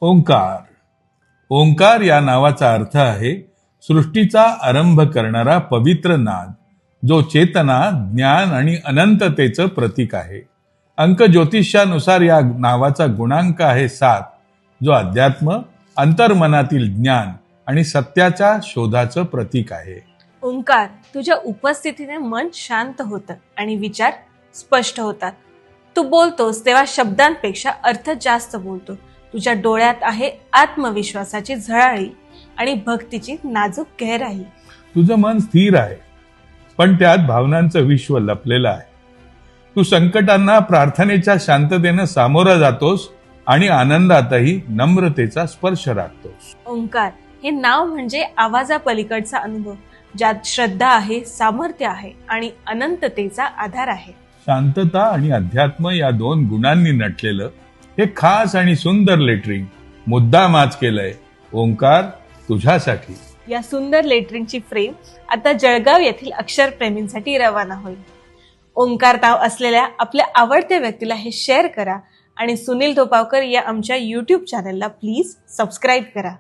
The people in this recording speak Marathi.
ओंकार. ओंकार या नावाचा अर्थ आहे सृष्टीचा आरंभ करणारा पवित्र नाद, जो चेतना, ज्ञान आणि अनंततेचं प्रतीक आहे. अंक ज्योतिष्यानुसार या नावाचा गुणांक आहे 7, जो अध्यात्म, अंतर्मनातील ज्ञान आणि सत्याच्या शोधाचं प्रतीक आहे. ओंकार, तुझ्या उपस्थितीने मन शांत होतं आणि विचार स्पष्ट होतात. तू बोलतोस तेव्हा शब्दांपेक्षा अर्थ जास्त बोलतो. तुझ्या डोळ्यात आहे आत्मविश्वासाची झळाळी आणि भक्तीची नाजूक गहराई. तुझं मन स्थिर आहे, पण त्यात भावनांचं विश्व लपलेलं आहे. तू संकटांना प्रार्थनेच्या शांततेनं सामोरं जातोस आणि आनंदातही नम्रतेचा स्पर्श राखतोस. ओंकार हे नाव म्हणजे आवाजापलीकडचा अनुभव, ज्यात श्रद्धा आहे, सामर्थ्य आहे आणि अनंततेचा आधार आहे. शांतता आणि अध्यात्म या 2 गुणांनी नटलेलं हे खास आणि सुंदर लेटरिंग मुद्दाम आज केलंय ओंकार तुझ्यासाठी. या सुंदर लेटरिंगची फ्रेम आता जळगाव येथील अक्षरप्रेमींसाठी रवाना होईल. ओंकार नाव असलेल्या आपल्या आवडत्या व्यक्तीला हे शेअर करा आणि सुनील धोपावकर या आमच्या YouTube चॅनलला प्लीज सबस्क्राईब करा.